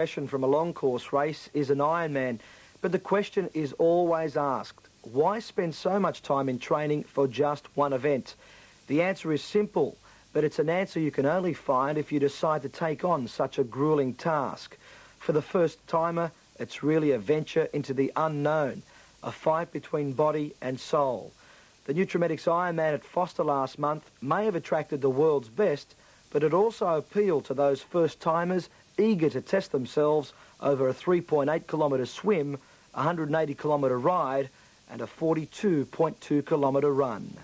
From a long course race is an Ironman, but the question is always asked, why spend so much time in training for just one event? The answer is simple, but it's an answer you can only find if you decide to take on such a grueling task. For the first timer, it's really a venture into the unknown, a fight between body and soul. The Nutramedics Ironman at Foster last month may have attracted the world's best, but it also appealed to those first timers eager to test themselves over a 3.8 kilometre swim, a 180 kilometre ride and a 42.2 kilometre run.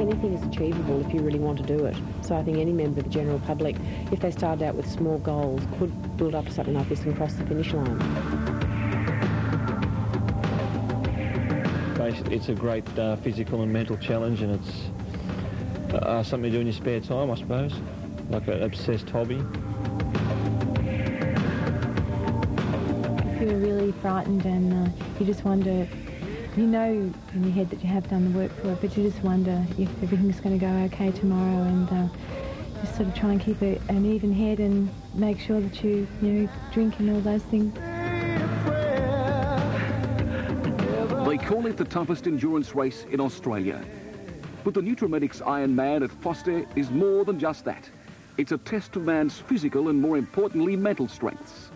Anything is achievable if you really want to do it. So I think any member of the general public, if they started out with small goals, could build up to something like this and cross the finish line. It's a great physical and mental challenge, and it's something to do in your spare time, I suppose, like an obsessed hobby. If you're really frightened and you just wonder, you know in your head that you have done the work for it, but you just wonder if everything's going to go okay tomorrow, and just sort of try and keep an even head and make sure that you drink and all those things. They call it the toughest endurance race in Australia. But the Nutramedics Ironman at Foster is more than just that. It's a test of man's physical and, more importantly, mental strengths.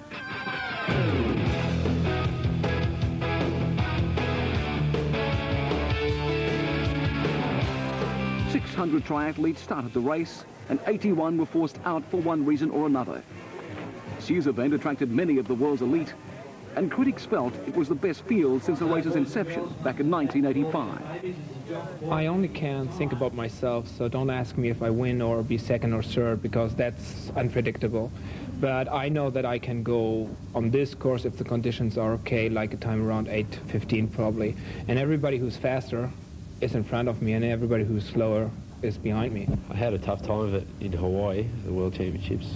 "600 triathletes started the race, and 81 were forced out for one reason or another. This year's event attracted many of the world's elite, and critics felt it was the best field since the race's inception back in 1985. I only can think about myself, so don't ask me if I win or be second or third, because that's unpredictable. But I know that I can go on this course if the conditions are okay, like a time around 8:15 probably. And everybody who's faster is in front of me, and everybody who's slower is behind me. I had a tough time of it in Hawaii, the World Championships.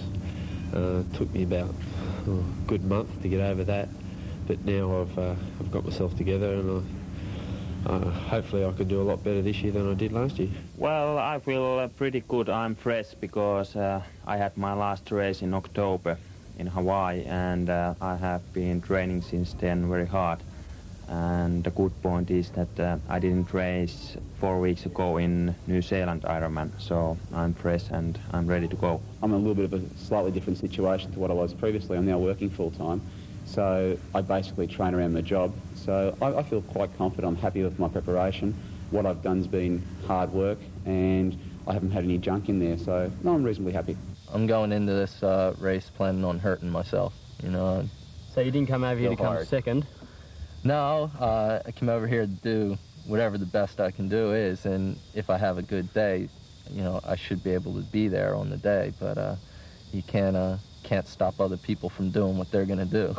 Took me about a good month to get over that. But now I've got myself together, and hopefully I could do a lot better this year than I did last year. Well, I feel pretty good. I'm fresh because I had my last race in October in Hawaii, and I have been training since then very hard. And the good point is that I didn't race 4 weeks ago in New Zealand Ironman, so I'm fresh and I'm ready to go. I'm in a little bit of a slightly different situation to what I was previously. I'm now working full-time. So I basically train around my job. So I feel quite confident. I'm happy with my preparation. What I've done's been hard work, and I haven't had any junk in there. So no, I'm reasonably happy. I'm going into this race planning on hurting myself, So you didn't come over here to come second? No, I came over here to do whatever the best I can do is, and if I have a good day, I should be able to be there on the day. But you can't stop other people from doing what they're going to do.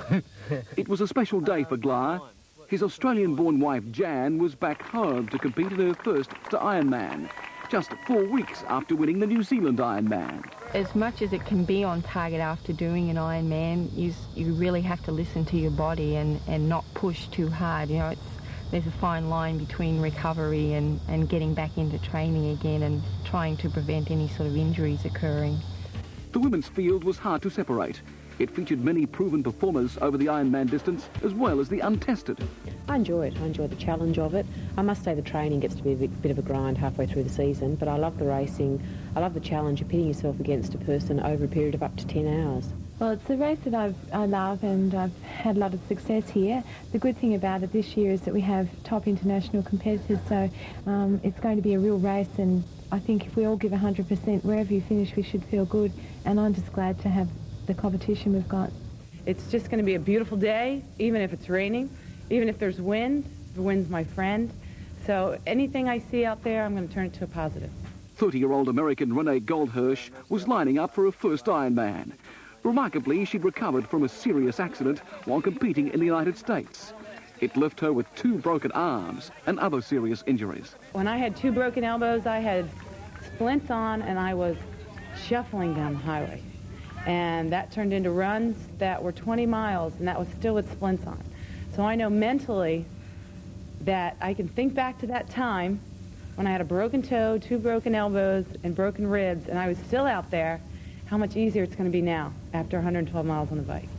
It was a special day for Glar. His Australian-born wife Jan was back home to compete in her first Ironman, just 4 weeks after winning the New Zealand Ironman. As much as it can be on target after doing an Ironman, you really have to listen to your body and not push too hard. There's a fine line between recovery and getting back into training again and trying to prevent any sort of injuries occurring. The women's field was hard to separate. It featured many proven performers over the Ironman distance, as well as the untested. I enjoy it. I enjoy the challenge of it. I must say the training gets to be a bit of a grind halfway through the season, but I love the racing. I love the challenge of pitting yourself against a person over a period of up to 10 hours. Well, it's a race that I love, and I've had a lot of success here. The good thing about it this year is that we have top international competitors, so it's going to be a real race, and I think if we all give 100%, wherever you finish, we should feel good, and I'm just glad to have the competition we've got. It's just going to be a beautiful day, even if it's raining, even if there's wind. The wind's my friend. So anything I see out there, I'm going to turn it to a positive. 30-year-old American Renee Goldhirsch was lining up for her first Ironman. Remarkably, she'd recovered from a serious accident while competing in the United States. It left her with 2 broken arms and other serious injuries. When I had 2 broken elbows, I had splints on, and I was shuffling down the highway. And that turned into runs that were 20 miles, and that was still with splints on. So I know mentally that I can think back to that time when I had a broken toe, 2 broken elbows, and broken ribs, and I was still out there, how much easier it's going to be now after 112 miles on the bike.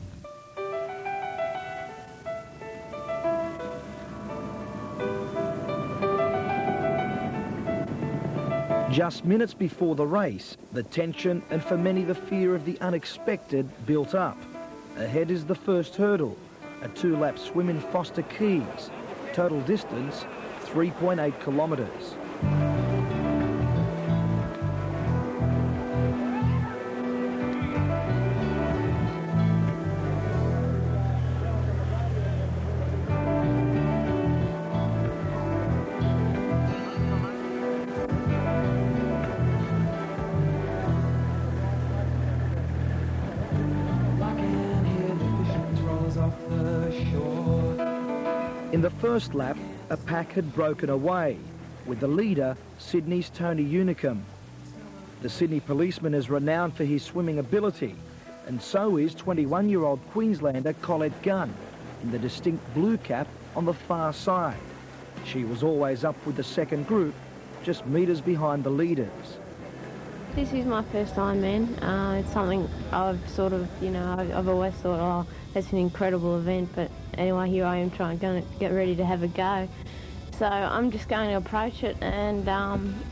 Just minutes before the race, the tension and for many the fear of the unexpected built up. Ahead is the first hurdle, a 2-lap swim in Foster Keys. Total distance, 3.8 kilometres. In the first lap, a pack had broken away, with the leader, Sydney's Tony Unicum. The Sydney policeman is renowned for his swimming ability, and so is 21-year-old Queenslander Colette Gunn, in the distinct blue cap on the far side. She was always up with the second group, just metres behind the leaders. This is my first Ironman. It's something I've sort of, I've always thought, oh, that's an incredible event, but anyway, here I am going to get ready to have a go. So I'm just going to approach it, and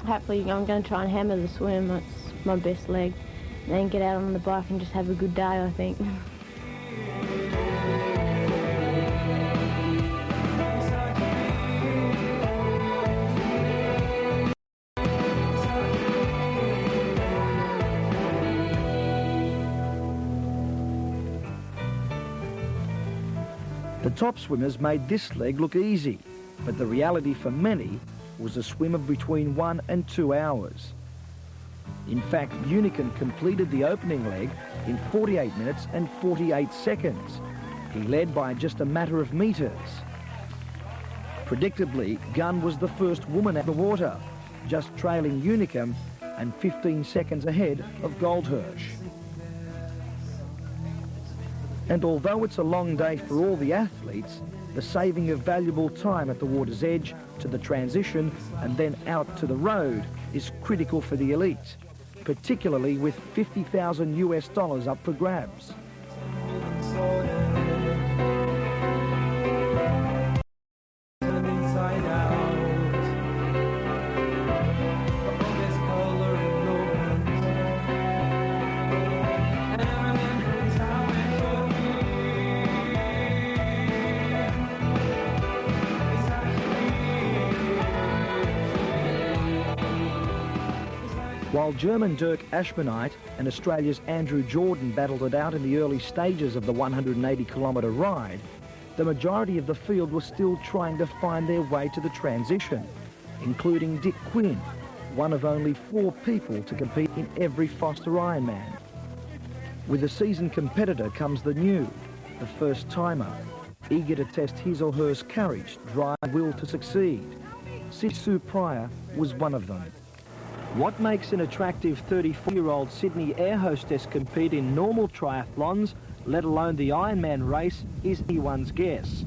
hopefully I'm going to try and hammer the swim. That's my best leg. And then get out on the bike and just have a good day, I think. The top swimmers made this leg look easy, but the reality for many was a swim of between 1 and 2 hours. In fact, Unicum completed the opening leg in 48 minutes and 48 seconds. He led by just a matter of metres. Predictably, Gunn was the first woman at the water, just trailing Unicum and 15 seconds ahead of Goldhirsch. And although it's a long day for all the athletes, the saving of valuable time at the water's edge to the transition and then out to the road is critical for the elite, particularly with $50,000 up for grabs. While German Dirk Aschmanite and Australia's Andrew Jordan battled it out in the early stages of the 180-kilometre ride, the majority of the field was still trying to find their way to the transition, including Dick Quinn, one of only 4 people to compete in every Foster Ironman. With a seasoned competitor comes the new, the first-timer, eager to test his or her courage, drive, will to succeed. Sue Pryor was one of them. What makes an attractive 34-year-old Sydney air hostess compete in normal triathlons, let alone the Ironman race, is anyone's guess.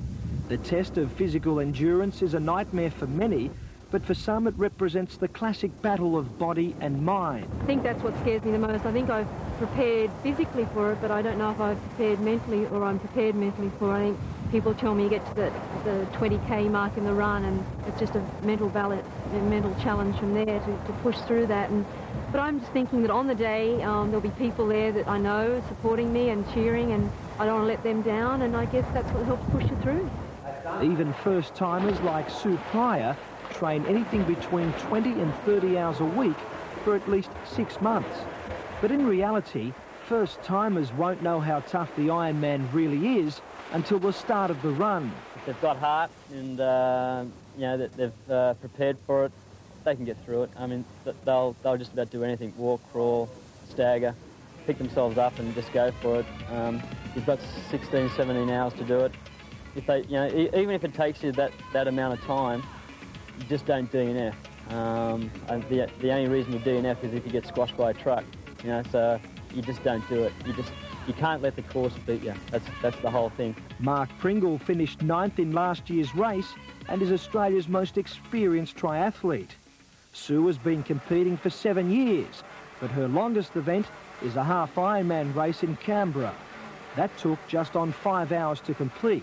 The test of physical endurance is a nightmare for many, but for some it represents the classic battle of body and mind. I think that's what scares me the most. I think I've prepared physically for it, but I don't know if I've prepared mentally or I'm prepared mentally for it. I think people tell me you get to the 20k mark in the run and it's just a mental ballot, a mental challenge from there to push through that. But I'm just thinking that on the day there'll be people there that I know supporting me and cheering, and I don't want to let them down, and I guess that's what helps push you through. Even first-timers like Sue Pryor train anything between 20 and 30 hours a week for at least 6 months. But in reality, first-timers won't know how tough the Ironman really is until the start of the run. If they've got heart and that they've prepared for it, they can get through it. I mean, they'll just about do anything: walk, crawl, stagger, pick themselves up and just go for it. You've got 16, 17 hours to do it. If they, even if it takes you that amount of time, you just don't DNF. And the only reason you DNF is if you get squashed by a truck. So you just don't do it. You can't let the course beat you. That's the whole thing. Mark Pringle finished 9th in last year's race and is Australia's most experienced triathlete. Sue has been competing for 7 years, but her longest event is a half Ironman race in Canberra. That took just on 5 hours to complete.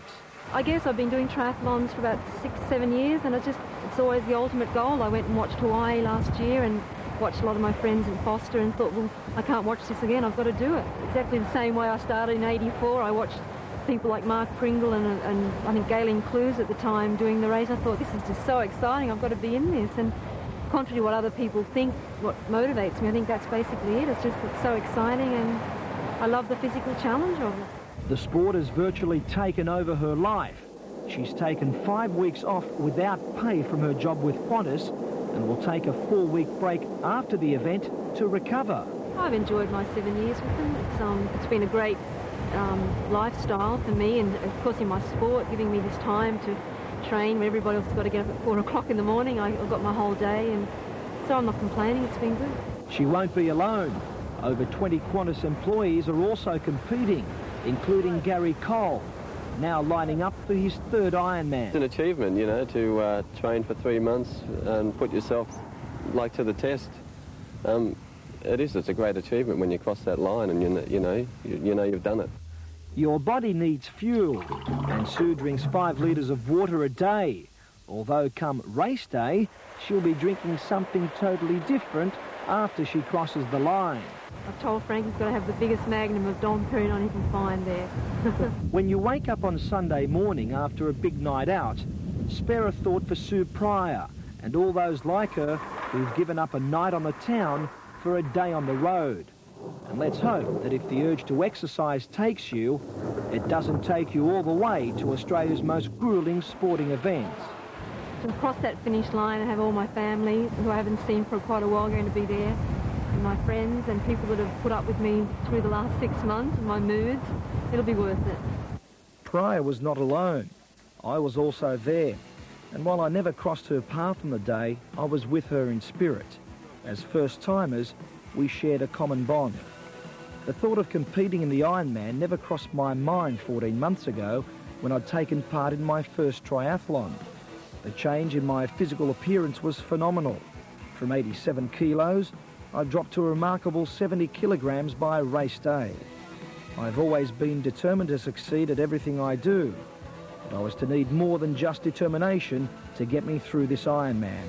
I guess I've been doing triathlons for about 6-7 years, and it's always the ultimate goal. I went and watched Hawaii last year and watched a lot of my friends in Foster and thought, well, I can't watch this again, I've got to do it. Exactly the same way I started in '84. I watched people like Mark Pringle and I think Galen Clues at the time doing the race. I thought, this is just so exciting, I've got to be in this. And contrary to what other people think, what motivates me, I think that's basically it. It's so exciting, and I love the physical challenge of it. The sport has virtually taken over her life. She's taken 5 weeks off without pay from her job with Qantas and will take a 4-week break after the event to recover. I've enjoyed my 7 years with them. It's been a great lifestyle for me, and of course in my sport, giving me this time to train where everybody else has got to get up at 4 o'clock in the morning. I've got my whole day, and so I'm not complaining. It's been good. She won't be alone. Over 20 Qantas employees are also competing, including Gary Cole, now lining up for his 3rd Ironman. It's an achievement, you know, to train for 3 months and put yourself to the test. It's a great achievement when you cross that line and you know you've done it. Your body needs fuel, and Sue drinks 5 litres of water a day. Although come race day, she'll be drinking something totally different after she crosses the line. I've told Frank he's got to have the biggest magnum of Dom Perignon he can find there. When you wake up on Sunday morning after a big night out, spare a thought for Sue Pryor and all those like her who've given up a night on the town for a day on the road. And let's hope that if the urge to exercise takes you, it doesn't take you all the way to Australia's most gruelling sporting events. To cross that finish line and have all my family, who I haven't seen for quite a while, going to be there, and my friends and people that have put up with me through the last 6 months and my moods, it'll be worth it. Pryor was not alone. I was also there. And while I never crossed her path on the day, I was with her in spirit. As first-timers, we shared a common bond. The thought of competing in the Ironman never crossed my mind 14 months ago when I'd taken part in my first triathlon. The change in my physical appearance was phenomenal. From 87 kilos, I dropped to a remarkable 70 kilograms by race day. I've always been determined to succeed at everything I do, but I was to need more than just determination to get me through this Ironman.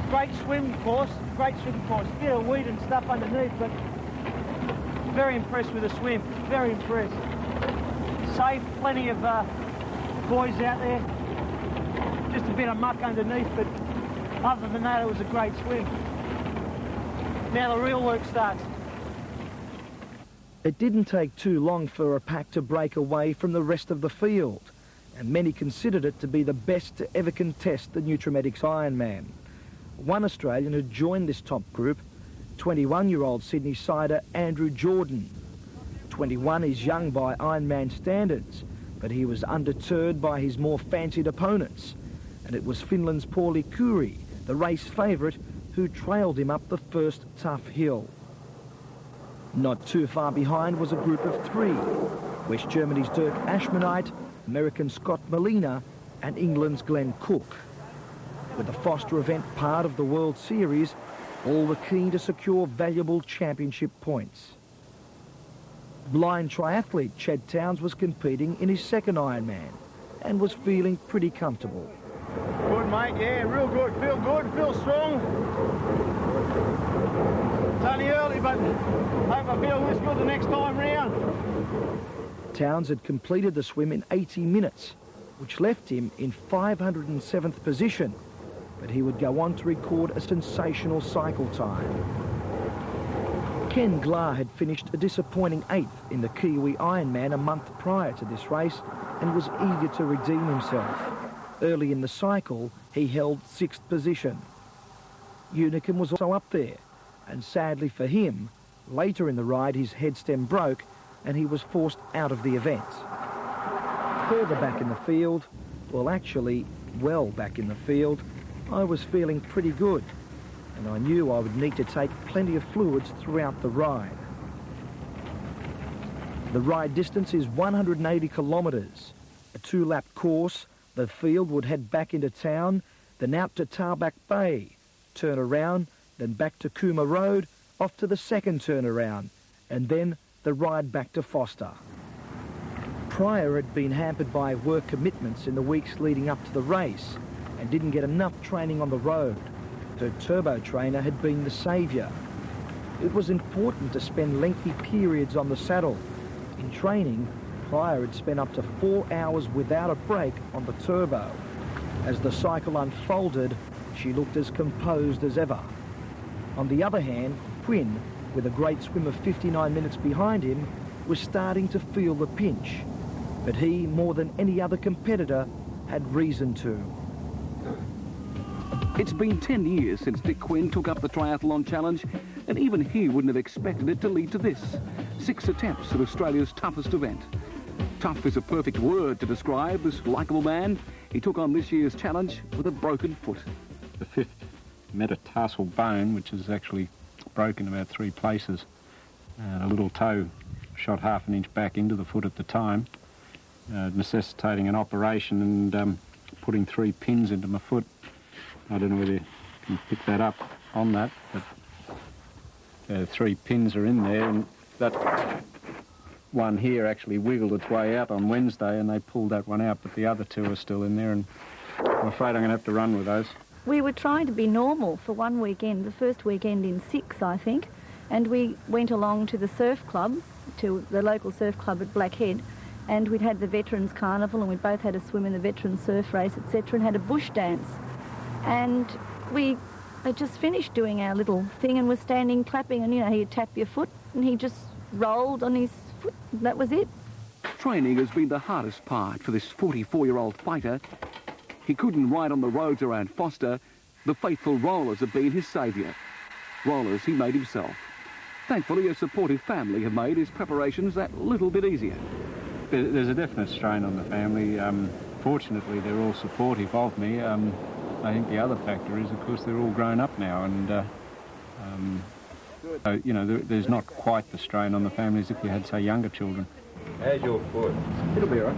Great swim course, great swim course. A bit of weed and stuff underneath, but very impressed with the swim, very impressed. Safe, plenty of boys out there. Just a bit of muck underneath, but other than that, it was a great swim. Now the real work starts. It didn't take too long for a pack to break away from the rest of the field, and many considered it to be the best to ever contest the Nutrimetics Ironman. One Australian who joined this top group, 21-year-old Sydney sider Andrew Jordan. 21 is young by Ironman standards, but he was undeterred by his more fancied opponents, and it was Finland's Pauli Kuri, the race favourite, who trailed him up the first tough hill. Not too far behind was a group of 3, West Germany's Dirk Ashmanite, American Scott Molina, and England's Glenn Cook. With the Foster event part of the World Series, all were keen to secure valuable championship points. Blind triathlete Chad Towns was competing in his 2nd Ironman and was feeling pretty comfortable. Good, mate, yeah, real good, feel strong. It's only early, but I hope I feel this good the next time round. Towns had completed the swim in 80 minutes, which left him in 507th position, but he would go on to record a sensational cycle time. Ken Glar had finished a disappointing 8th in the Kiwi Ironman a month prior to this race and was eager to redeem himself. Early in the cycle, he held 6th position. Unicum was also up there, and sadly for him, later in the ride his head stem broke and he was forced out of the event. Further back in the field, well actually, well back in the field, I was feeling pretty good, and I knew I would need to take plenty of fluids throughout the ride. The ride distance is 180 kilometres. A 2-lap course, the field would head back into town, then out to Tarback Bay, turn around, then back to Cooma Road, off to the second turnaround, and then the ride back to Foster. Pryor had been hampered by work commitments in the weeks leading up to the race and didn't get enough training on the road. Her turbo trainer had been the saviour. It was important to spend lengthy periods on the saddle. In training, Pryor had spent up to 4 hours without a break on the turbo. As the cycle unfolded, she looked as composed as ever. On the other hand, Quinn, with a great swim of 59 minutes behind him, was starting to feel the pinch. But he, more than any other competitor, had reason to. It's been 10 years since Dick Quinn took up the triathlon challenge, and even he wouldn't have expected it to lead to this. 6 attempts at Australia's toughest event. Tough is a perfect word to describe this likeable man. He took on this year's challenge with a broken foot. The 5th metatarsal bone, which is actually broken about 3 places. A little toe shot half an inch back into the foot at the time, necessitating an operation and putting 3 pins into my foot. I don't know whether you can pick that up on that, but 3 pins are in there, and that one here actually wiggled its way out on Wednesday, and they pulled that one out, but the other 2 are still in there, and I'm afraid I'm going to have to run with those. We were trying to be normal for one weekend, the first weekend in 6, I think, and we went along to the surf club, to the local surf club at Blackhead, and we'd had the Veterans Carnival, and we both had a swim in the Veterans Surf Race, etc., and had a bush dance. And we had just finished doing our little thing and were standing clapping, and, you know, he'd tap your foot, and he just rolled on his foot. That was it. Training has been the hardest part for this 44-year-old fighter. He couldn't ride on the roads around Foster. The faithful rollers have been his saviour. Rollers he made himself. Thankfully, a supportive family have made his preparations that little bit easier. There's a definite strain on the family. Fortunately, they're all supportive of me. I think the other factor is, of course, they're all grown up now, and you know, there's not quite the strain on the family as if you had, say, younger children. How's your foot? It'll be all right.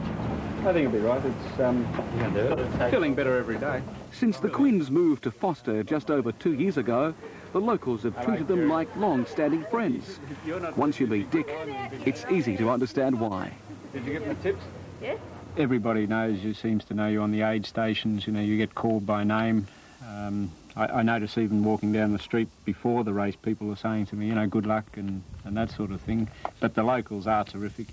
I think it'll be right. It's feeling better every day. Since the Quinns moved to Foster just over 2 years ago, the locals have treated them like long-standing friends. Once you meet Dick, it's easy to understand why. Did you get the tips? Yes. Everybody knows you, seems to know you on the aid stations. You know, you get called by name. I notice even walking down the street before the race, people are saying to me, you know, good luck and that sort of thing. But the locals are terrific.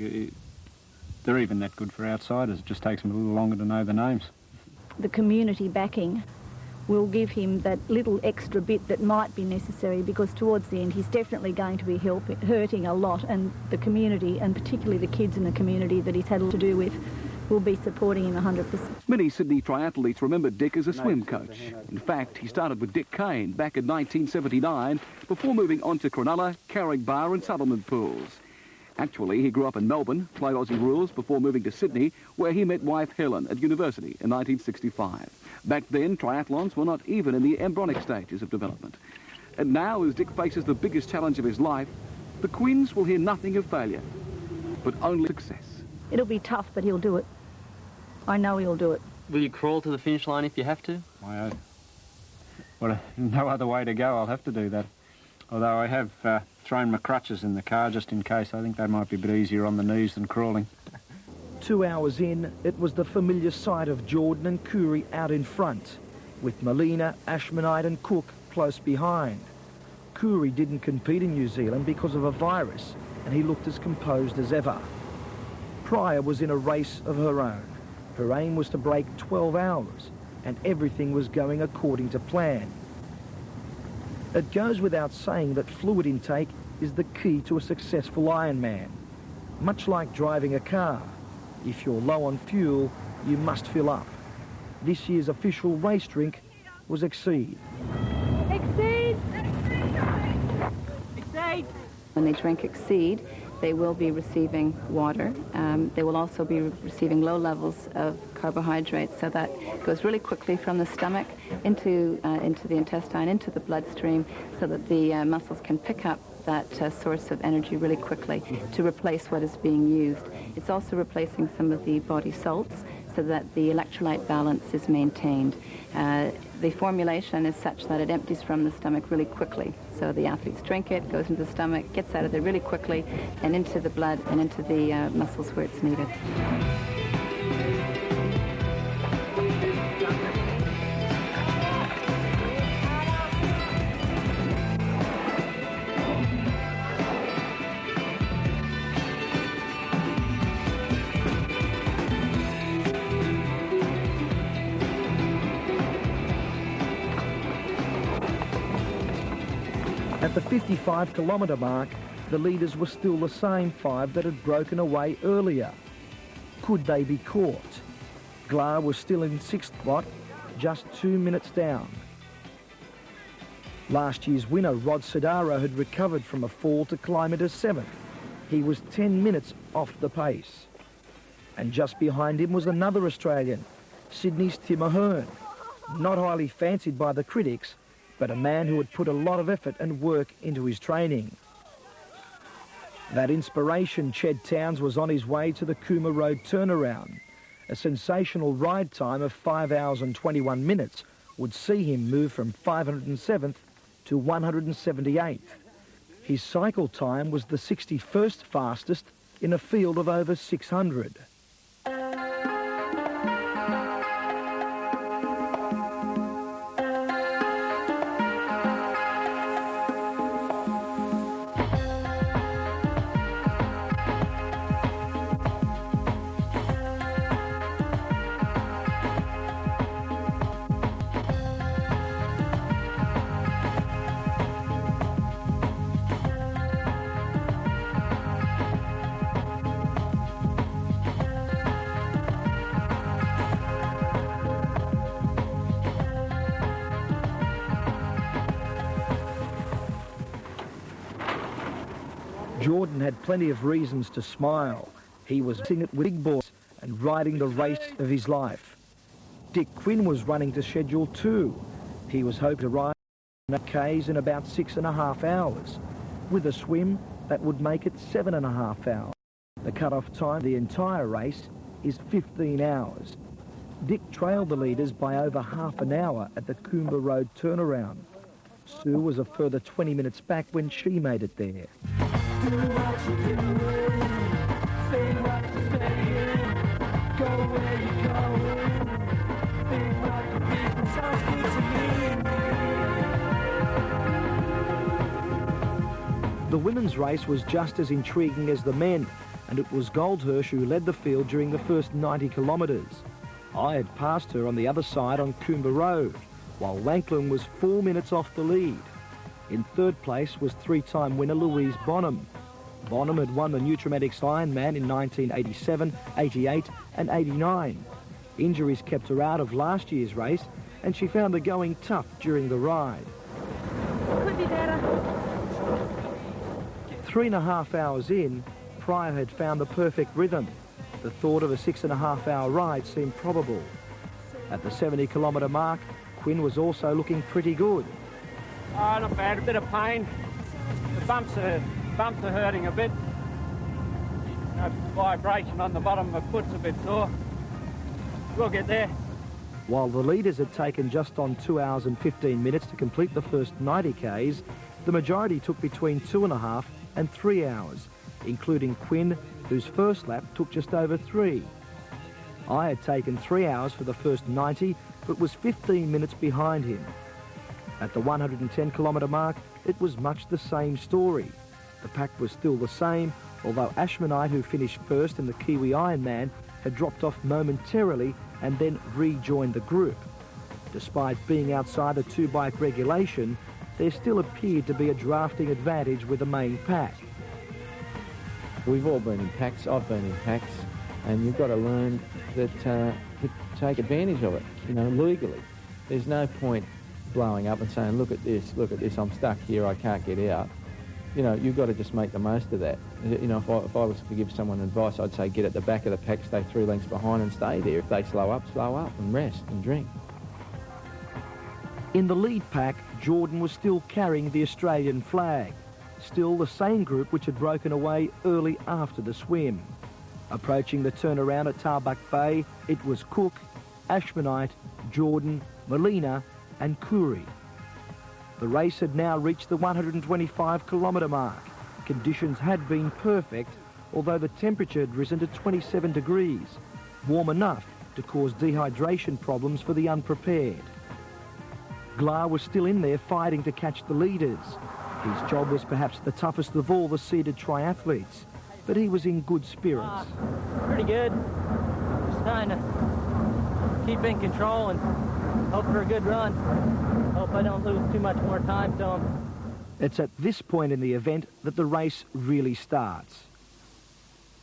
They're even that good for outsiders. It just takes them a little longer to know the names. The community backing will give him that little extra bit that might be necessary, because towards the end he's definitely going to be hurting a lot, and the community, and particularly the kids in the community that he's had to do with, will be supporting him 100%. Many Sydney triathletes remember Dick as a swim coach. In fact, he started with Dick Kane back in 1979 before moving on to Cronulla, Carrickbar and Sutherland pools. Actually, he grew up in Melbourne, played Aussie rules before moving to Sydney, where he met wife Helen at university in 1965. Back then, triathlons were not even in the embryonic stages of development. And now, as Dick faces the biggest challenge of his life, the Quinns will hear nothing of failure, but only success. It'll be tough, but he'll do it. I know he'll do it. Will you crawl to the finish line if you have to? Well, no other way to go. I'll have to do that. Although I have thrown my crutches in the car just in case. I think they might be a bit easier on the knees than crawling. 2 hours in, it was the familiar sight of Jordan and Coorey out in front, with Molina, Ashmanite and Cook close behind. Coorey didn't compete in New Zealand because of a virus, and he looked as composed as ever. Pryor was in a race of her own. Her aim was to break 12 hours, and everything was going according to plan. It goes without saying that fluid intake is the key to a successful Ironman. Much like driving a car, if you're low on fuel, you must fill up. This year's official race drink was Exceed. Exceed! Exceed! When they drink Exceed, they will be receiving water. They will also be receiving low levels of carbohydrates, so that goes really quickly from the stomach into the intestine, into the bloodstream, so that the muscles can pick up that source of energy really quickly to replace what is being used. It's also replacing some of the body salts so that the electrolyte balance is maintained. The formulation is such that it empties from the stomach really quickly. So the athletes drink it, goes into the stomach, gets out of there really quickly, and into the blood and into the muscles where it's needed. At the 55-kilometre mark, the leaders were still the same 5 that had broken away earlier. Could they be caught? Glar was still in 6th spot, just 2 minutes down. Last year's winner, Rod Sidaro, had recovered from a fall to climb into 7th. He was 10 minutes off the pace. And just behind him was another Australian, Sydney's Tim Ahern. Not highly fancied by the critics, but a man who had put a lot of effort and work into his training. That inspiration, Ched Towns, was on his way to the Coomber Road turnaround. A sensational ride time of 5 hours and 21 minutes would see him move from 507th to 178th. His cycle time was the 61st fastest in a field of over 600. Jordan had plenty of reasons to smile. He was singing it with big boys and riding the race of his life. Dick Quinn was running to Schedule 2. He was hoping to ride 8Ks in about 6.5 hours. With a swim, that would make it 7.5 hours. The cut-off time of the entire race is 15 hours. Dick trailed the leaders by over half an hour at the Coomber Road turnaround. Sue was a further 20 minutes back when she made it there. Do what you do, say what you say, go where you're going, think what you think, sounds good to me. The women's race was just as intriguing as the men, and it was Goldhirsch who led the field during the first 90 kilometres. I had passed her on the other side on Coomber Road, while Wanklyn was 4 minutes off the lead. In 3rd place was 3-time winner Louise Bonham. Bonham had won the Nutramatics Ironman in 1987, 88 and 89. Injuries kept her out of last year's race, and she found the going tough during the ride. Could be better. 3.5 hours in, Pryor had found the perfect rhythm. The thought of a 6.5-hour ride seemed probable. At the 70-kilometre mark, Quinn was also looking pretty good. Oh, not bad. A bit of pain. The bumps are hurting a bit. Vibration on the bottom of my foot's a bit sore. We'll get there. While the leaders had taken just on 2 hours and 15 minutes to complete the first 90 Ks, the majority took between 2.5 and 3 hours, including Quinn, whose first lap took just over 3. I had taken 3 hours for the first 90, but was 15 minutes behind him. At the 110-kilometre mark, it was much the same story. The pack was still the same, although Ashmanite, who finished first in the Kiwi Ironman, had dropped off momentarily and then rejoined the group. Despite being outside the 2-bike regulation, there still appeared to be a drafting advantage with the main pack. We've all been in packs, I've been in packs, and you've got to learn that to take advantage of it, legally. There's no point blowing up and saying, look at this, I'm stuck here, I can't get out. You've got to just make the most of that. If I was to give someone advice, I'd say get at the back of the pack, stay 3 lengths behind and stay there. If they slow up and rest and drink. In the lead pack, Jordan was still carrying the Australian flag. still the same group which had broken away early after the swim. Approaching the turnaround at Tarbuck Bay, it was Cook, Ashmanite, Jordan, Molina and Curry. The race had now reached the 125-kilometre mark. Conditions had been perfect, although the temperature had risen to 27 degrees, warm enough to cause dehydration problems for the unprepared. Glar was still in there fighting to catch the leaders. His job was perhaps the toughest of all the seeded triathletes, but he was in good spirits. Pretty good. Just trying to keep in control and hope for a good run. Hope I don't lose too much more time to him. It's at this point in the event that the race really starts.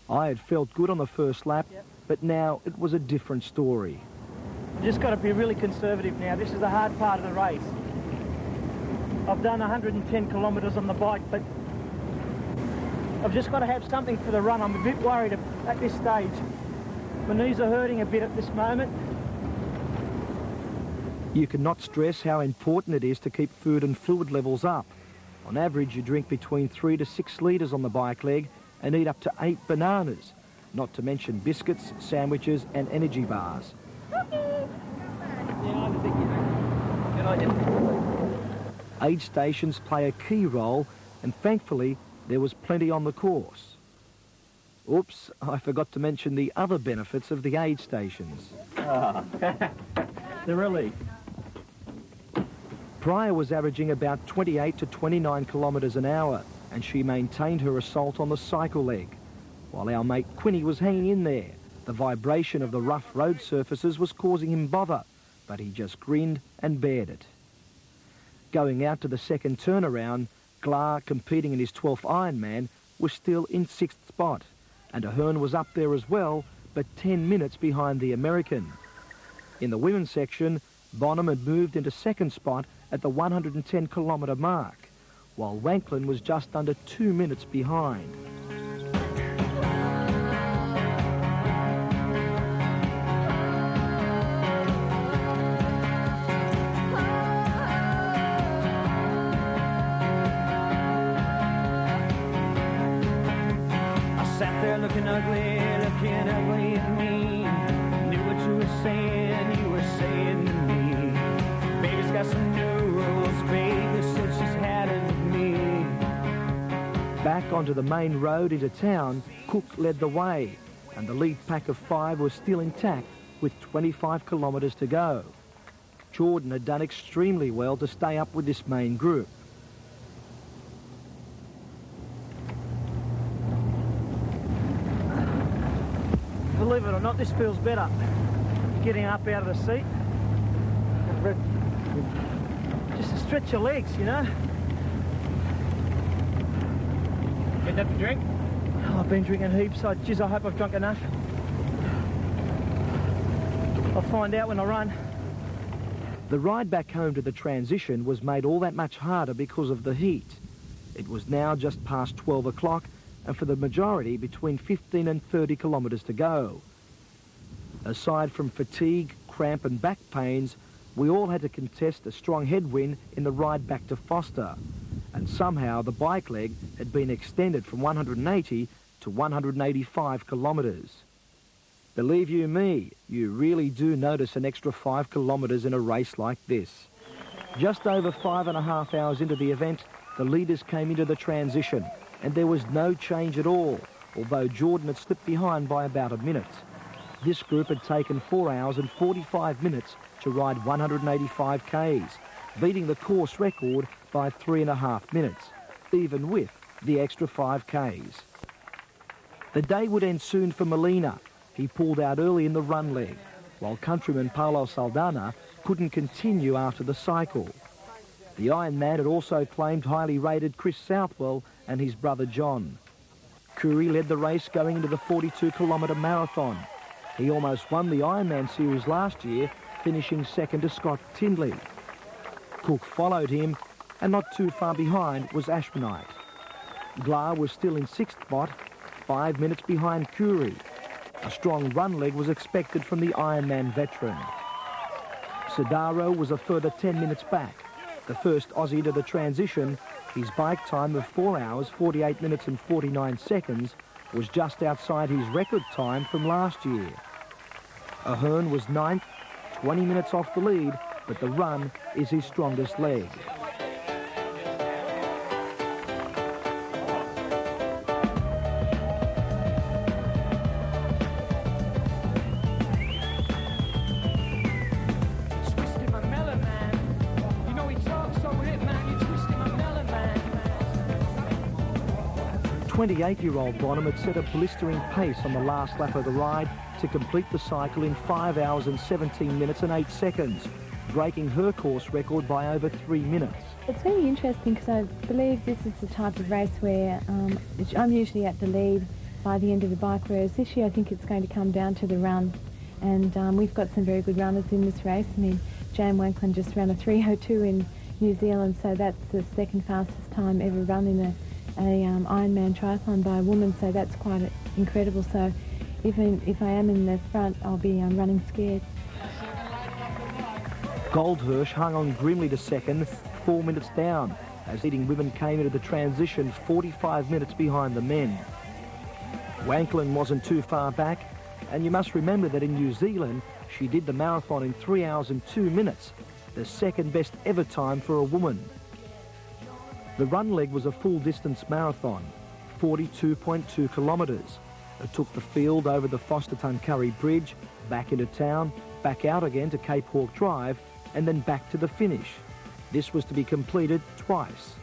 I had felt good on the first lap, but now it was a different story. You just got to be really conservative now. This is the hard part of the race. I've done 110 kilometres on the bike, but I've just got to have something for the run. I'm a bit worried at this stage. My knees are hurting a bit at this moment. You cannot stress how important it is to keep food and fluid levels up. On average, you drink between 3 to 6 litres on the bike leg and eat up to 8 bananas, not to mention biscuits, sandwiches and energy bars. Aid stations play a key role, and thankfully there was plenty on the course. Oops, I forgot to mention the other benefits of the aid stations. The relief. Pryor was averaging about 28 to 29 kilometres an hour, and she maintained her assault on the cycle leg, while our mate Quinny was hanging in there. The vibration of the rough road surfaces was causing him bother, but he just grinned and bared it. Going out to the second turnaround, Glar, competing in his 12th Ironman, was still in 6th spot, and Ahern was up there as well, but 10 minutes behind the American. In the women's section, Bonham had moved into 2nd spot at the 110-kilometre mark, while Wanklin was just under 2 minutes behind. I sat there looking ugly at me. Knew what you were saying to me. Baby's got some new rules, baby said she's had it with me. Back onto the main road into town, Cook led the way, and the lead pack of 5 was still intact with 25 kilometres to go. Jordan had done extremely well to stay up with this main group. Believe it or not, this feels better. Getting up out of the seat. Just to stretch your legs, you know. Getting up to drink? Oh, I've been drinking heaps. I hope I've drunk enough. I'll find out when I run. The ride back home to the transition was made all that much harder because of the heat. It was now just past 12 o'clock, and for the majority between 15 and 30 kilometres to go. Aside from fatigue, cramp and back pains, we all had to contest a strong headwind in the ride back to Foster, and somehow the bike leg had been extended from 180 to 185 kilometres. Believe you me, you really do notice an extra 5 kilometres in a race like this. Just over 5.5 hours into the event, the leaders came into the transition, and there was no change at all, although Jordan had slipped behind by about a minute. This group had taken 4 hours and 45 minutes to ride 185 Ks, beating the course record by 3.5 minutes, even with the extra 5 Ks. The day would end soon for Molina. He pulled out early in the run leg, while countryman Paulo Saldana couldn't continue after the cycle. The Ironman had also claimed highly rated Chris Southwell and his brother John. Curry led the race going into the 42-kilometre marathon. He almost won the Ironman series last year, finishing second to Scott Tindley. Cook followed him, and not too far behind was Ashmanite. Glar was still in 6th spot, 5 minutes behind Curry. A strong run leg was expected from the Ironman veteran. Sidaro was a further 10 minutes back, the first Aussie to the transition, His bike time of 4 hours, 48 minutes and 49 seconds was just outside his record time from last year. Ahern was 9th, 20 minutes off the lead, but the run is his strongest leg. Twisting my melon, man. You know he talks so hip, man. You're twisting my melon, man. 28-year-old Bonham had set a blistering pace on the last lap of the ride to complete the cycle in 5 hours and 17 minutes and 8 seconds, breaking her course record by over 3 minutes. It's very interesting because I believe this is the type of race where I'm usually at the lead by the end of the bike, whereas this year I think it's going to come down to the run. And we've got some very good runners in this race. I mean, Jan Wanklin just ran a 3:02 in New Zealand, so that's the second fastest time ever run in a Ironman triathlon by a woman, so that's quite incredible. So even if I am in the front, I'll be running scared. Goldhirsch hung on grimly to second, 4 minutes down, as leading women came into the transition 45 minutes behind the men. Wanklin wasn't too far back, and you must remember that in New Zealand, she did the marathon in 3 hours and 2 minutes, the second best ever time for a woman. The run leg was a full-distance marathon, 42.2 kilometres. It took the field over the Foster Bridge, back into town, back out again to Cape Hawke Drive, and then back to the finish. This was to be completed twice.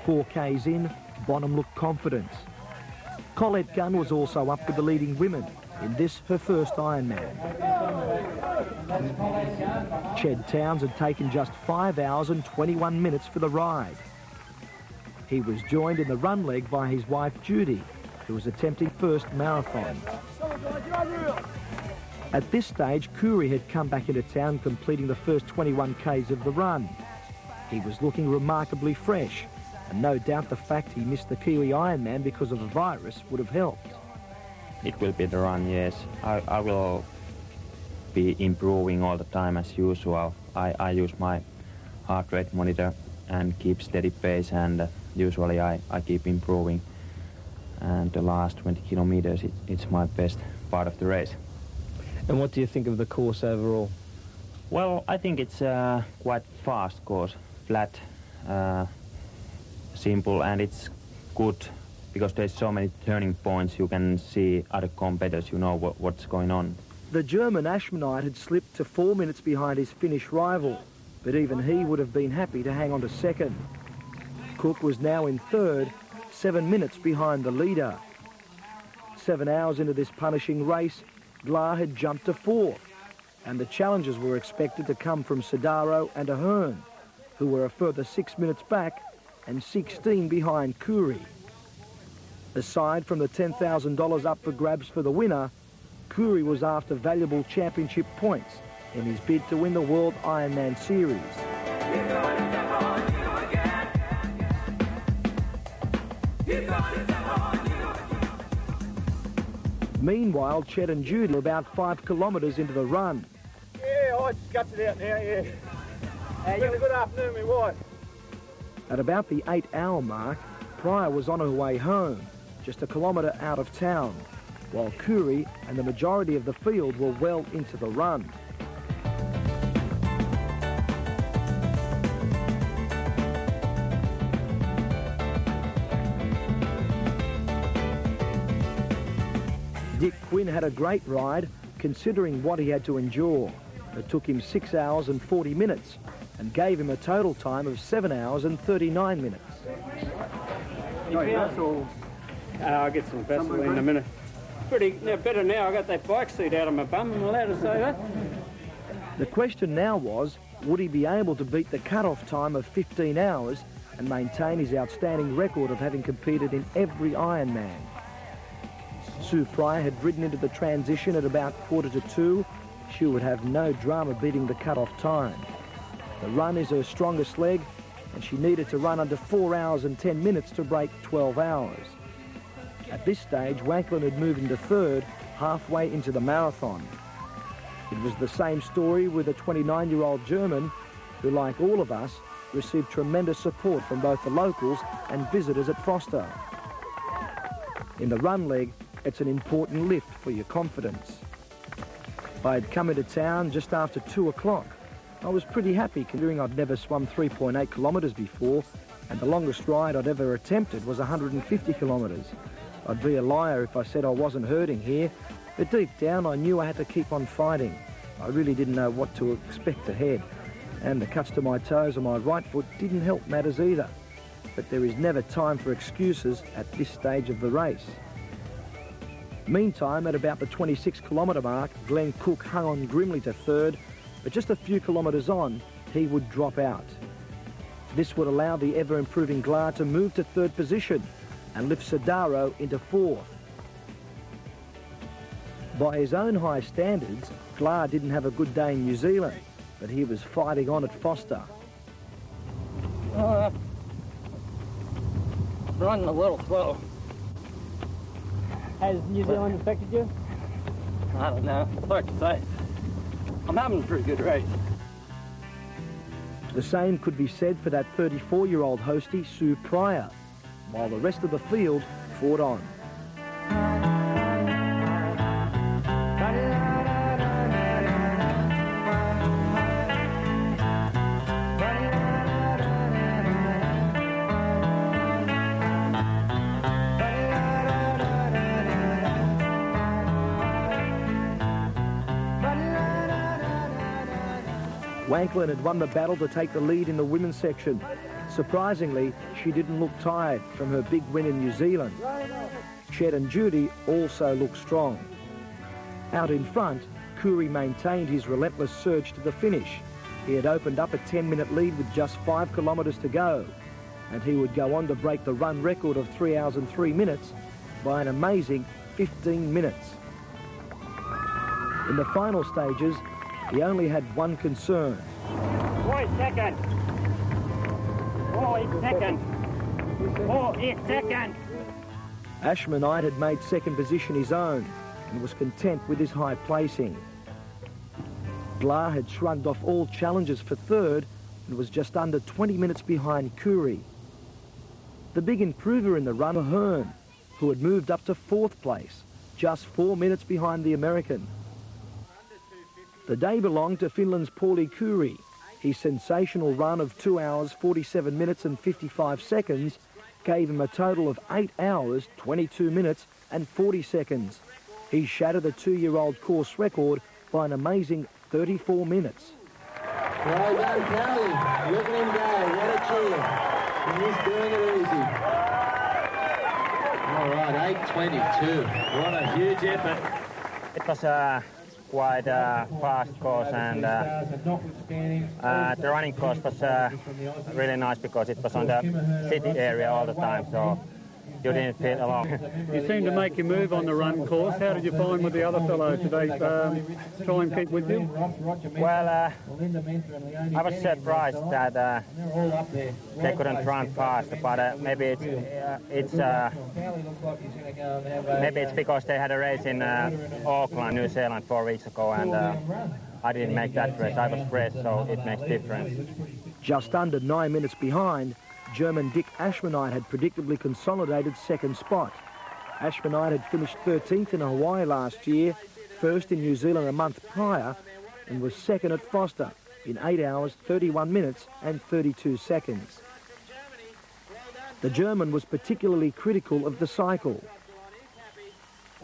4 Ks in, Bonham looked confident. Colette Gunn was also up with the leading women, in this her first Ironman. Ched Towns had taken just 5 hours and 21 minutes for the ride. He was joined in the run leg by his wife Judy, who was attempting first marathon. At this stage, Koori had come back into town, completing the first 21 Ks of the run. He was looking remarkably fresh, and no doubt the fact he missed the Kiwi Ironman because of the virus would have helped. It will be the run, yes. I will be improving all the time as usual. I use my heart rate monitor and keep steady pace, and usually I keep improving. And the last 20 kilometers, it's my best part of the race. And what do you think of the course overall? Well, I think it's a quite fast course, flat, simple, and it's good because there's so many turning points. You can see other competitors, you know what's going on. The German Ashmanite had slipped to 4 minutes behind his Finnish rival, but even he would have been happy to hang on to second. Cook was now in third, 7 minutes behind the leader. 7 hours into this punishing race, Glar had jumped to fourth, and the challenges were expected to come from Sodaro and Ahern, who were a further 6 minutes back and 16 behind Koori. Aside from the $10,000 up for grabs for the winner, Koori was after valuable championship points in his bid to win the World Ironman Series. Meanwhile, Ched and Judy were about 5 kilometres into the run. Yeah, I just guts it out now, yeah. It's been a good afternoon, my wife. At about the 8-hour mark, Pryor was on her way home, just a kilometre out of town, while Koori and the majority of the field were well into the run. Dick Quinn had a great ride, considering what he had to endure. It took him 6 hours and 40 minutes and gave him a total time of 7 hours and 39 minutes. I'll get some Vaseline in a minute. Better now. I got that bike seat out of my bum. I'm allowed to say that. The question now was, would he be able to beat the cut-off time of 15 hours and maintain his outstanding record of having competed in every Ironman? Sue Pryor had ridden into the transition at about 1:45. She would have no drama beating the cut-off time. The run is her strongest leg, and she needed to run under 4 hours and 10 minutes to break 12 hours. At this stage, Wanklin had moved into third, halfway into the marathon. It was the same story with a 29-year-old German who, like all of us, received tremendous support from both the locals and visitors at Foster. In the run leg, it's an important lift for your confidence. I had come into town just after 2 o'clock. I was pretty happy considering I'd never swum 3.8 kilometres before, and the longest ride I'd ever attempted was 150 kilometres. I'd be a liar if I said I wasn't hurting here, but deep down I knew I had to keep on fighting. I really didn't know what to expect ahead, and the cuts to my toes on my right foot didn't help matters either. But there is never time for excuses at this stage of the race. Meantime, at about the 26 kilometre mark, Glenn Cook hung on grimly to third, but just a few kilometres on, he would drop out. This would allow the ever-improving Glar to move to third position and lift Sodaro into fourth. By his own high standards, Glar didn't have a good day in New Zealand, but he was fighting on at Foster. Running a little slow. Has New Zealand affected you? I don't know. It's hard to say. I'm having a pretty good race. The same could be said for that 34-year-old hostie, Sue Pryor, while the rest of the field fought on. Wanklin had won the battle to take the lead in the women's section. Surprisingly, she didn't look tired from her big win in New Zealand. Chet and Judy also looked strong. Out in front, Koori maintained his relentless surge to the finish. He had opened up a 10-minute lead with just 5 kilometres to go, and he would go on to break the run record of 3 hours and 3 minutes by an amazing 15 minutes. In the final stages, he only had one concern. Boy, second. Boy, second. Boy, second. Ashmanite had made second position his own and was content with his high placing. Glar had shrugged off all challenges for third and was just under 20 minutes behind Koori. The big improver in the run, Hearn, who had moved up to fourth place, just 4 minutes behind the American. The day belonged to Finland's Pauli Koori. His sensational run of 2 hours, 47 minutes and 55 seconds gave him a total of 8 hours, 22 minutes and 40 seconds. He shattered the 2-year-old course record by an amazing 34 minutes. Well done, Kelly. Look at him go. What a cheer. And he's doing it easy. All right, 8:22. What a huge effort. It was quite a fast course, and the running course was really nice because it was on the city area all the time, so you didn't feel alone. You seemed to make your move on the run course. How did you find with the other fellows? Did they try and keep with you? Well, I was surprised that they couldn't run fast, but maybe it's because they had a race in Auckland, New Zealand 4 weeks ago, and I didn't make that race. I was fresh, so it makes difference. Just under 9 minutes behind, German Dick Ashmanite had predictably consolidated second spot. Ashmanite had finished 13th in Hawaii last year, first in New Zealand a month prior, and was second at Foster in 8 hours, 31 minutes and 32 seconds. The German was particularly critical of the cycle.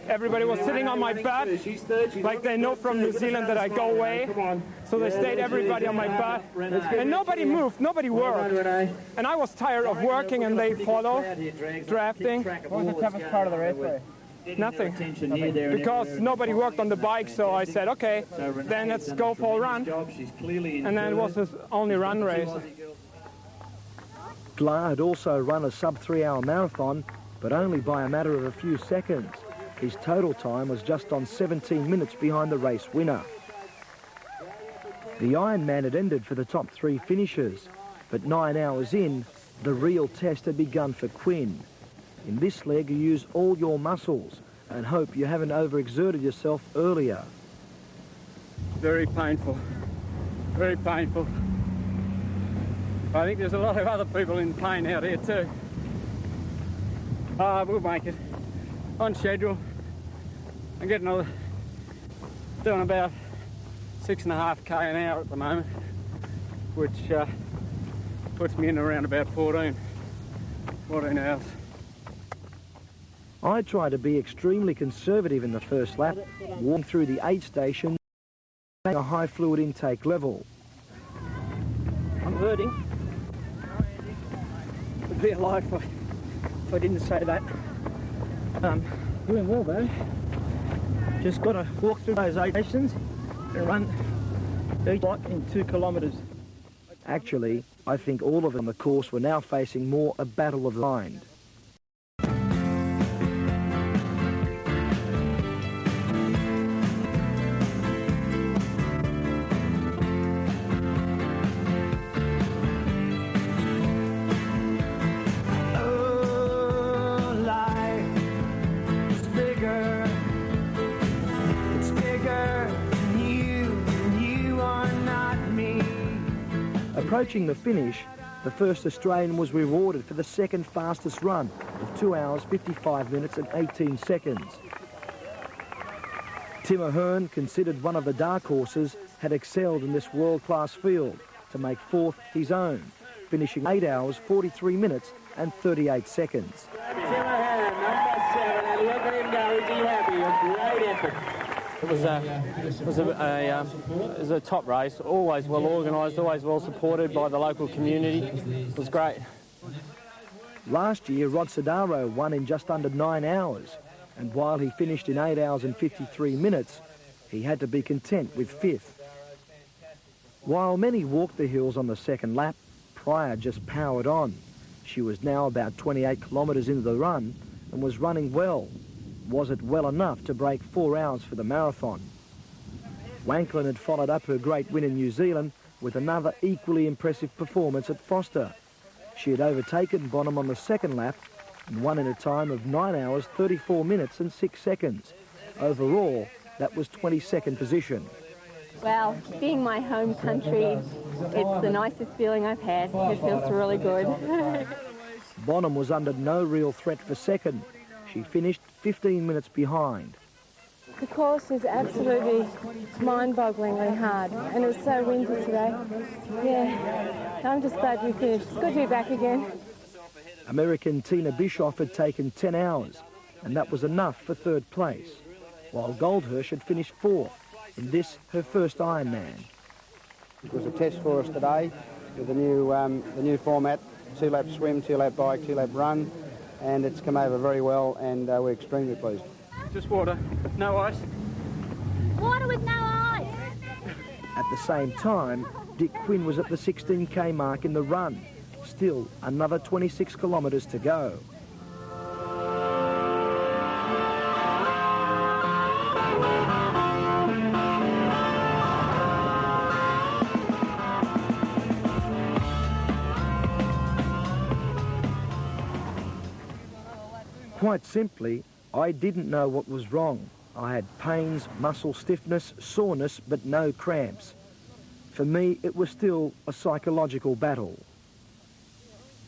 Everybody was sitting on my butt, like they know from New Zealand that I go away. So they stayed everybody on my butt. And nobody moved, nobody worked. And I was tired of working and they follow, drafting. What was the toughest part of the race? Nothing. Because nobody worked on the bike, so I said, okay, then let's go for a run. And then it was his only run race. Glar had also run a sub-3 hour marathon, but only by a matter of a few seconds. His total time was just on 17 minutes behind the race winner. The Ironman had ended for the top 3 finishers, but 9 hours in, the real test had begun for Quinn. In this leg, you use all your muscles and hope you haven't overexerted yourself earlier. Very painful. Very painful. I think there's a lot of other people in pain out here too. We'll make it. On schedule. I'm getting doing about 6.5 k an hour at the moment, which puts me in around about 14 hours. I tried to be extremely conservative in the first lap, walking through the aid station, a high fluid intake level. I'm hurting. I'd be alive if I didn't say that. Doing well though. Just got to walk through those aid stations and run each block in 2 kilometres. Actually, I think all of them on the course were now facing more a battle of the mind. Approaching the finish, the first Australian was rewarded for the second fastest run of 2 hours, 55 minutes and 18 seconds. Tim Ahern, considered one of the dark horses, had excelled in this world-class field to make fourth his own, finishing 8 hours, 43 minutes and 38 seconds. Tim Ahern, number 7, and look at him go, is he happy? A great effort. It was a top race, always well organised, always well supported by the local community. It was great. Last year, Rod Sodaro won in just under 9 hours, and while he finished in 8 hours and 53 minutes, he had to be content with 5th. While many walked the hills on the second lap, Pryor just powered on. She was now about 28 kilometres into the run and was running well. Was it well enough to break 4 hours for the marathon? Wanklin had followed up her great win in New Zealand with another equally impressive performance at Foster. She had overtaken Bonham on the second lap and won in a time of 9 hours, 34 minutes and 6 seconds. Overall, that was 22nd position. Well, being my home country, it's the nicest feeling I've had. It feels really good. Bonham was under no real threat for second. She finished 15 minutes behind. The course is absolutely mind-bogglingly hard, and it was so windy today. Yeah, I'm just glad we finished. It's good to be back again. American Tina Bischoff had taken 10 hours, and that was enough for third place, while Goldhirsch had finished 4th, in this, her first Ironman. It was a test for us today with the new format, 2-lap swim, 2-lap bike, 2-lap run, and it's come over very well, and we're extremely pleased. Just water, no ice. Water with no ice! At the same time, Dick Quinn was at the 16k mark in the run. Still another 26 kilometres to go. Quite simply, I didn't know what was wrong. I had pains, muscle stiffness, soreness, but no cramps. For me, it was still a psychological battle.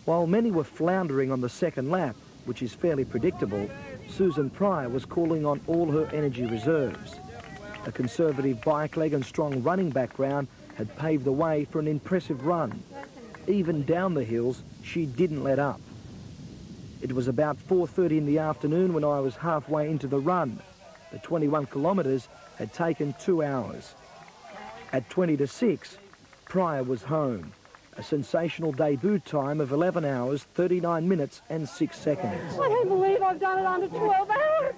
While many were floundering on the second lap, which is fairly predictable, Susan Pryor was calling on all her energy reserves. A conservative bike leg and strong running background had paved the way for an impressive run. Even down the hills, she didn't let up. It was about 4:30 in the afternoon when I was halfway into the run. The 21 kilometres had taken 2 hours. At 20 to 6, Pryor was home. A sensational debut time of 11 hours, 39 minutes and 6 seconds. I don't believe I've done it under 12 hours.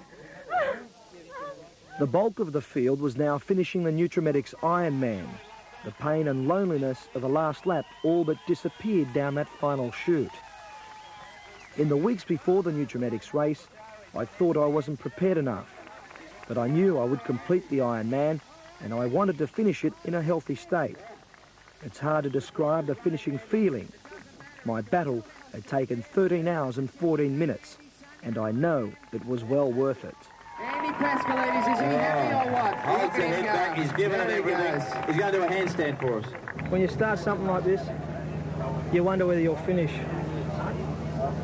The bulk of the field was now finishing the Nutramedics Ironman. The pain and loneliness of the last lap all but disappeared down that final chute. In the weeks before the Nutramedics race, I thought I wasn't prepared enough. But I knew I would complete the Ironman, and I wanted to finish it in a healthy state. It's hard to describe the finishing feeling. My battle had taken 13 hours and 14 minutes, and I know it was well worth it. Andy Pascalides, is he happy or what? Holds the head back, he's giving it everything. He's going to do a handstand for us. When you start something like this, you wonder whether you'll finish.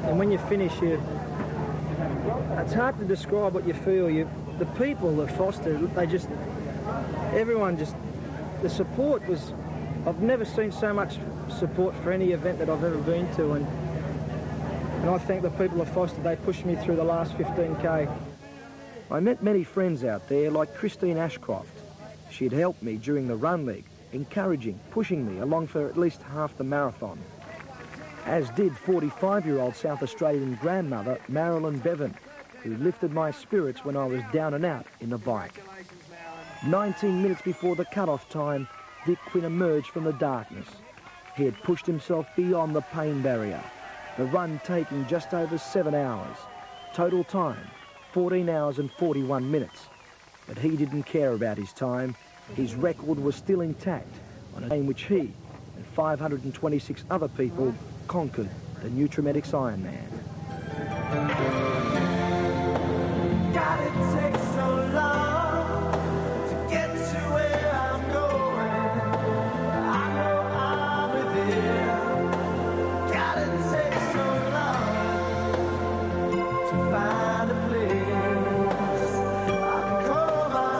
And when you finish, it's hard to describe what you feel. The people at Foster, everyone the support was, I've never seen so much support for any event that I've ever been to, and I thank the people of Foster. They pushed me through the last 15K. I met many friends out there, like Christine Ashcroft. She'd helped me during the run leg, encouraging, pushing me along for at least half the marathon. As did 45-year-old South Australian grandmother Marilyn Bevan, who lifted my spirits when I was down and out in the bike. 19 minutes before the cut-off time, Vic Quinn emerged from the darkness. He had pushed himself beyond the pain barrier, the run taking just over 7 hours. Total time, 14 hours and 41 minutes. But he didn't care about his time. His record was still intact on a day in which he and 526 other people conquered the Nutramedics Ironman. God, it takes so long to get to where I'm going. I know I'll be there. God, it takes so long to find a place I can call my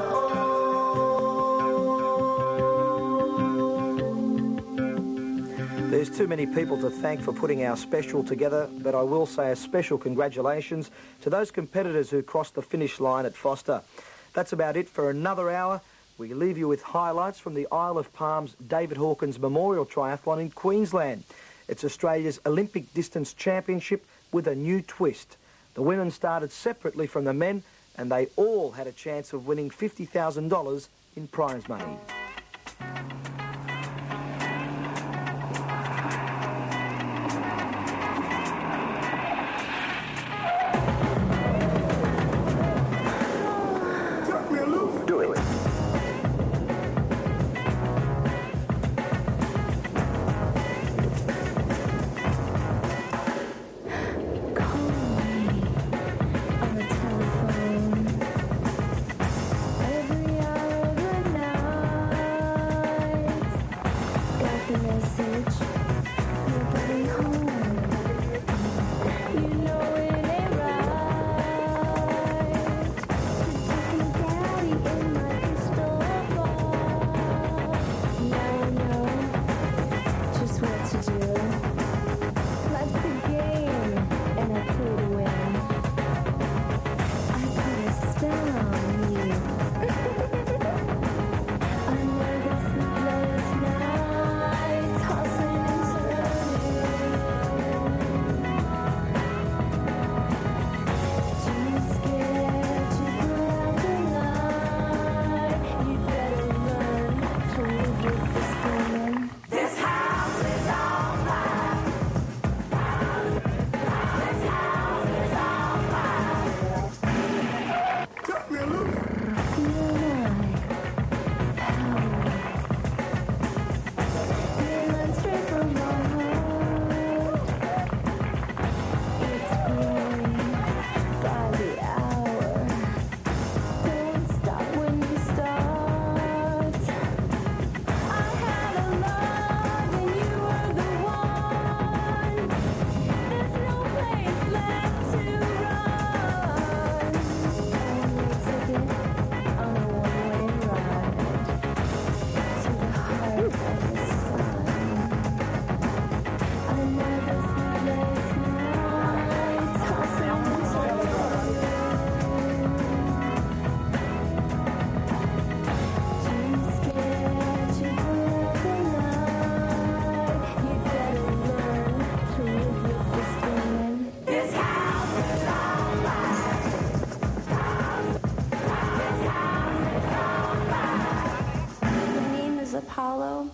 own. There's too many people to thank for putting our special together, but I will say a special congratulations to those competitors who crossed the finish line at Foster. That's about it for another hour. We leave you with highlights from the Isle of Palms David Hawkins Memorial Triathlon in Queensland. It's Australia's Olympic Distance Championship with a new twist. The women started separately from the men, and they all had a chance of winning $50,000 in prize money.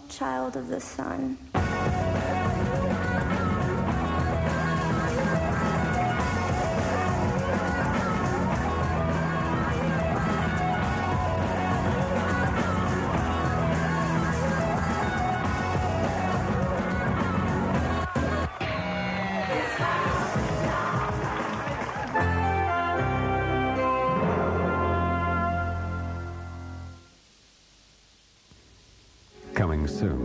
Child of the sun. Coming soon.